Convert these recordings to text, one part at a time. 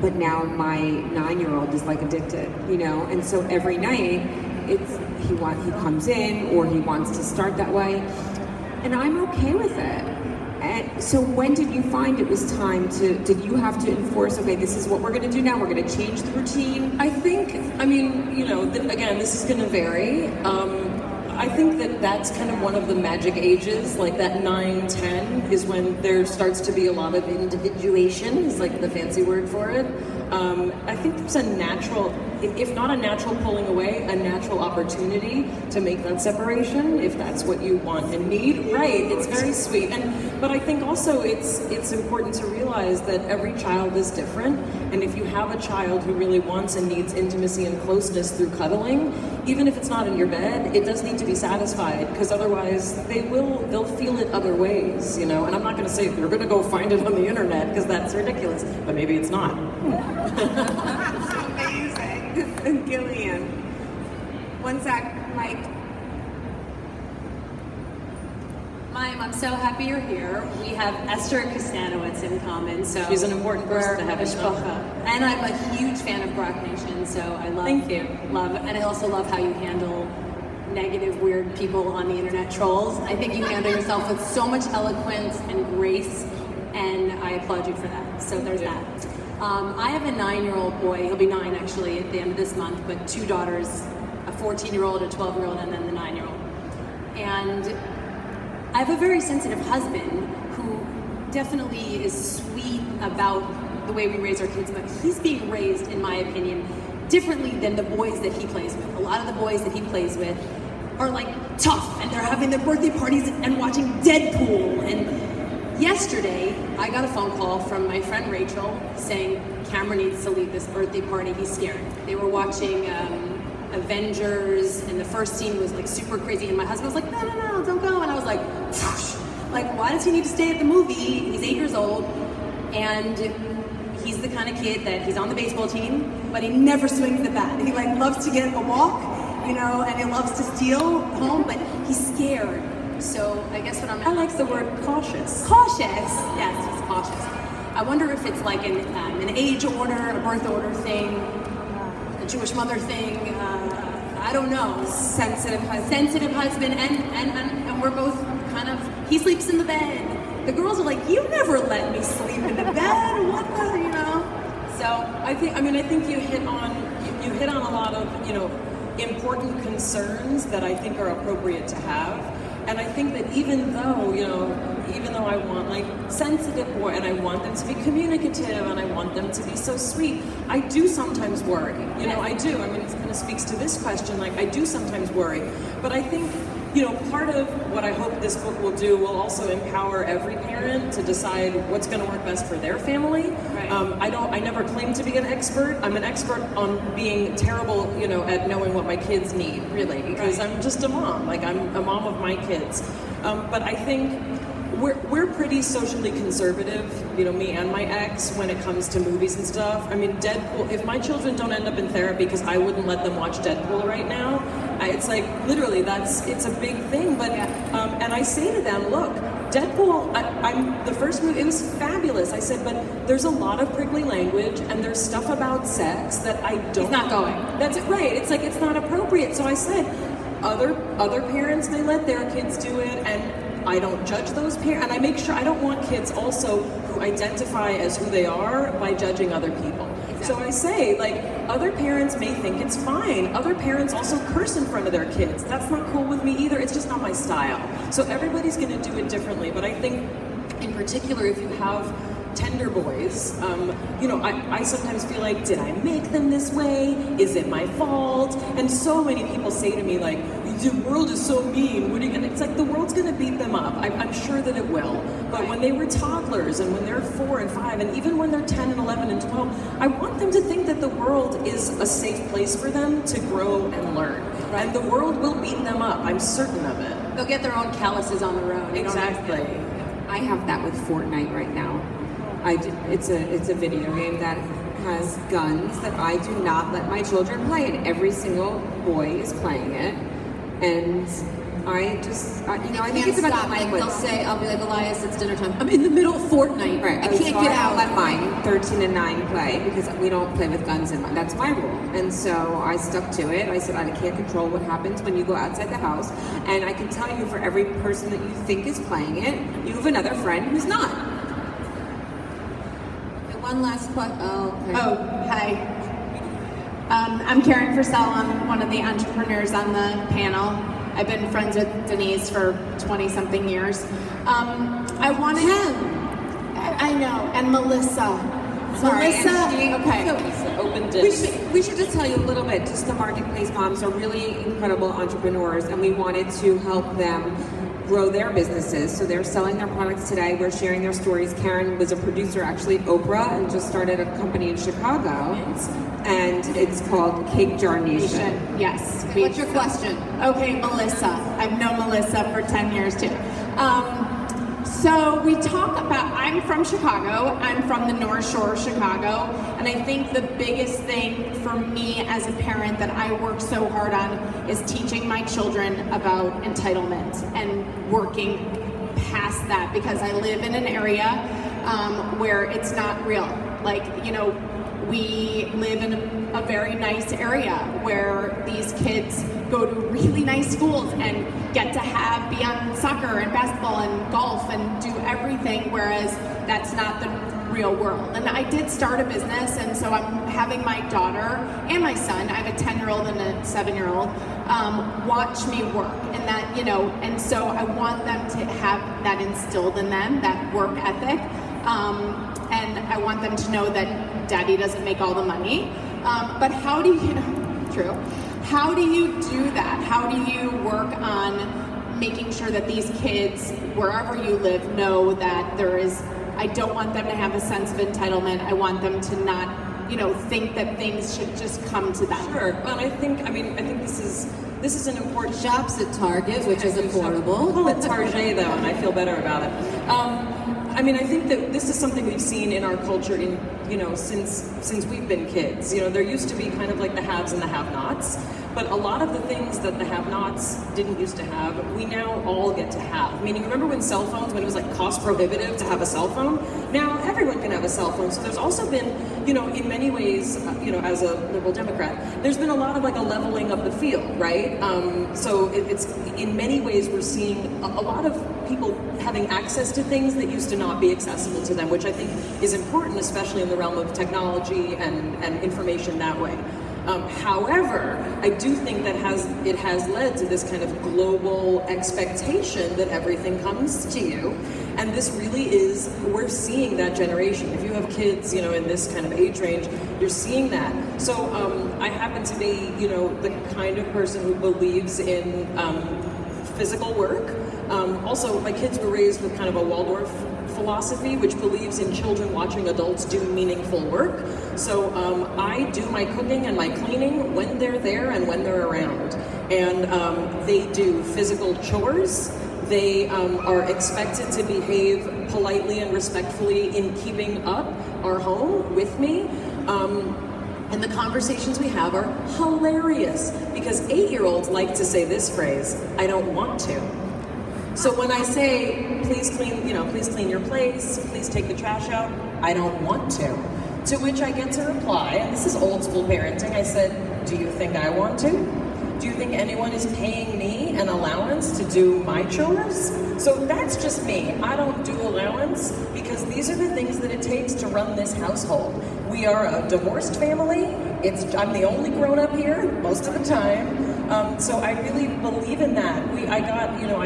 But now my 9-year-old is like addicted, you know, and so every night he comes in or he wants to start that way, and I'm okay with it. And so when did you find it was time did you have to enforce, okay, this is what we're going to do now, we're going to change the routine? I think, you know, again, this is going to vary. I think that's kind of one of the magic ages, like that 9, 10 is when there starts to be a lot of individuation, is like the fancy word for it. I think there's a natural, if not a natural pulling away, a natural opportunity to make that separation, if that's what you want and need. Right, it's very sweet. But I think also it's important to realize that every child is different, and if you have a child who really wants and needs intimacy and closeness through cuddling, even if it's not in your bed, it does need to be satisfied, because otherwise they'll feel it other ways, you know. And I'm not going to say they're going to go find it on the internet, because that's ridiculous, but maybe it's not. That's amazing. And Gillian, one sec, Mike. Mayim, I'm so happy you're here. We have Esther Kostanowitz in common, so she's an important person to have in common. And I'm a huge fan of Brock Nation, so I love. Thank you. And I also love how you handle negative, weird people on the internet, trolls. I think you handle yourself with so much eloquence and grace, and I applaud you for that. So there's that. I have a 9-year-old boy. He'll be 9 actually at the end of this month, but 2 daughters, a 14-year-old, a 12-year-old, and then the 9-year-old. And I have a very sensitive husband who definitely is sweet about the way we raise our kids, but he's being raised, in my opinion, differently than the boys that he plays with. A lot of the boys that he plays with are like tough, and they're having their birthday parties and watching Deadpool. And yesterday, I got a phone call from my friend Rachel saying Cameron needs to leave this birthday party, he's scared. They were watching Avengers, and the first scene was like super crazy, and my husband was like, no, don't go. And I was like, why does he need to stay at the movie? He's 8 years old, and he's the kind of kid that he's on the baseball team, but he never swings the bat. He like loves to get a walk, you know, and he loves to steal home, but he's scared. So I guess what I like the word cautious. Cautious, yes, he's cautious. I wonder if it's like an age order, a birth order thing, a Jewish mother thing, I don't know. Sensitive husband, and we're both kind of, he sleeps in the bed. The girls are like, you never let me sleep in the bed, what the, you know? So I think you hit on a lot of, you know, important concerns that I think are appropriate to have. And I think that even though I want like sensitive boy, and I want them to be communicative, and I want them to be so sweet, I do sometimes worry. You know, I do. I mean, it kind of speaks to this question. Like, I do sometimes worry. But I think, you know, part of what I hope this book will do will also empower every parent to decide what's going to work best for their family. Right. I never claim to be an expert. I'm an expert on being terrible, you know, at knowing what my kids need, really, because I'm just a mom. Like, I'm a mom of my kids. But I think we're pretty socially conservative, you know, me and my ex, when it comes to movies and stuff. I mean, Deadpool, if my children don't end up in therapy because I wouldn't let them watch Deadpool right now, it's like, literally, it's a big thing. But, and I say to them, look, Deadpool, the first movie, it was fabulous. I said, but there's a lot of prickly language, and there's stuff about sex that I don't... He's not going. That's it, right. It's like, it's not appropriate. So I said, other parents, they let their kids do it, and I don't judge those parents, and I make sure I don't want kids also who identify as who they are by judging other people. Exactly. So I say, like, other parents may think it's fine. Other parents also curse in front of their kids. That's not cool with me either. It's just not my style. So everybody's going to do it differently. But I think, in particular, if you have tender boys, you know, I sometimes feel like, did I make them this way? Is it my fault? And so many people say to me, like, the world is so mean. What are you gonna? It's like, the world's gonna beat them up. I'm sure that it will. But when they were toddlers, and when they're 4 and 5, and even when they're 10 and 11 and 12, I want them to think that the world is a safe place for them to grow and learn. And the world will beat them up. I'm certain of it. They'll get their own calluses on their own. Exactly. I have that with Fortnite right now. It's a video game that has guns that I do not let my children play, and every single boy is playing it. And I think Can't it's about stop. the Like, language. they'll say, I'll be like, Elias, it's dinner time. I'm in the middle of Fortnite. Right. I can't so get I out. let mine, 13 and 9, play because we don't play with guns in mine. That's my rule. And so I stuck to it. I said I can't control what happens when you go outside the house. And I can tell you, for every person that you think is playing it, you have another friend who's not. Okay, one last question. Oh, okay. Oh, hi. I'm Karen Purcell. I'm one of the entrepreneurs on the panel. I've been friends with Denise for 20-something years. I wanted... I know, and Melissa. Sorry, Melissa, okay. Open dish. We should just tell you a little bit. Just the Marketplace moms are really incredible entrepreneurs, and we wanted to help them grow their businesses. So they're selling their products today. We're sharing their stories. Karen was a producer actually at Oprah and just started a company in Chicago, and it's called Cake Jar Nation. Yes. What's your question? Okay, Melissa. I've known Melissa for 10 years too. So we talk about, I'm from Chicago, I'm from the North Shore of Chicago, and I think the biggest thing for me as a parent that I work so hard on is teaching my children about entitlement and working past that, because I live in an area where it's not real. Like, you know, we live in a very nice area where these kids go to really nice schools and get to be on soccer and basketball and golf and do everything, whereas that's not the real world. And I did start a business, and so I'm having my daughter and my son, I have a 10-year-old and a 7-year-old, watch me work, and that, you know, and so I want them to have that instilled in them, that work ethic, and I want them to know that Daddy doesn't make all the money, but how do you, how do you do that? How do you work on making sure that these kids, wherever you live, know that there is, I don't want them to have a sense of entitlement. I want them to not, you know, think that things should just come to them. Sure. Well, I think this is an important... Shops at Target, which is affordable. Call it Target, though, and I feel better about it. I think that this is something we've seen in our culture since we've been kids. You know, there used to be kind of like the haves and the have-nots, but a lot of the things that the have-nots didn't used to have, we now all get to have. Meaning, remember when cell phones, when it was like cost prohibitive to have a cell phone? Now everyone can have a cell phone. So there's also been, in many ways, as a liberal Democrat, there's been a lot of like a leveling of the field, right? So it's in many ways we're seeing a lot of people having access to things that used to not be accessible to them, which I think is important, especially in the realm of technology and information that way. However, I do think that it has led to this kind of global expectation that everything comes to you. And this really is, we're seeing that generation. If you have kids, in this kind of age range, you're seeing that. So I happen to be, the kind of person who believes in physical work. Also, my kids were raised with kind of a Waldorf philosophy, which believes in children watching adults do meaningful work. So I do my cooking and my cleaning when they're there and when they're around. And they do physical chores. They are expected to behave politely and respectfully in keeping up our home with me. And the conversations we have are hilarious, because 8-year-olds like to say this phrase, "I don't want to." So when I say, please clean your place, please take the trash out, "I don't want to." To which I get to reply, and this is old school parenting, I said, "Do you think I want to? Do you think anyone is paying me an allowance to do my chores?" So that's just me. I don't do allowance because these are the things that it takes to run this household. We are a divorced family. I'm the only grown-up here most of the time. So I really believe in that. I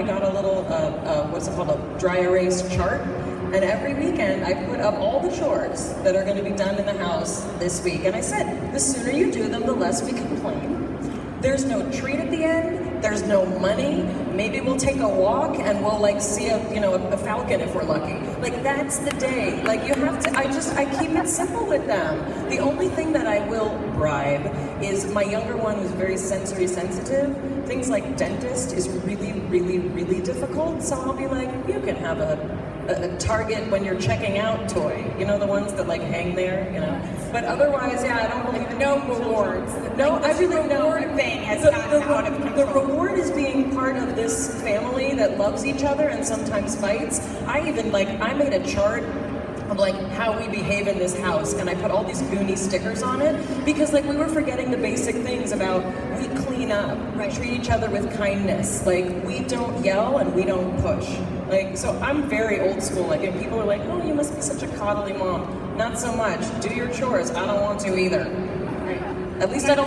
got a little, what's it called, a dry erase chart. And every weekend I put up all the chores that are going to be done in the house this week. And I said, the sooner you do them, the less we complain. There's no treat at the end. There's no money. Maybe we'll take a walk and we'll see a falcon if we're lucky. Like, that's the day. Like, you have to, I keep it simple with them. The only thing that I will bribe is my younger one, who's very sensory sensitive. Things like dentist is really, really, really difficult. So I'll be like, you can have a a Target when you're checking out toy. You know, the ones that like hang there, you know? But otherwise, yeah, I don't believe in No rewards. No, Like, I this really know. reward thing has gotten out of The control. reward is being part of this family that loves each other and sometimes fights. I made a chart of like how we behave in this house, and I put all these Goonie stickers on it because like we were forgetting the basic things about we clean up, we treat each other with kindness, like we don't yell and we don't push. Like, so I'm very old school. Like, if people are like, oh, you must be such a coddly mom. Not so much. Do your chores. I don't want to either. At least I don't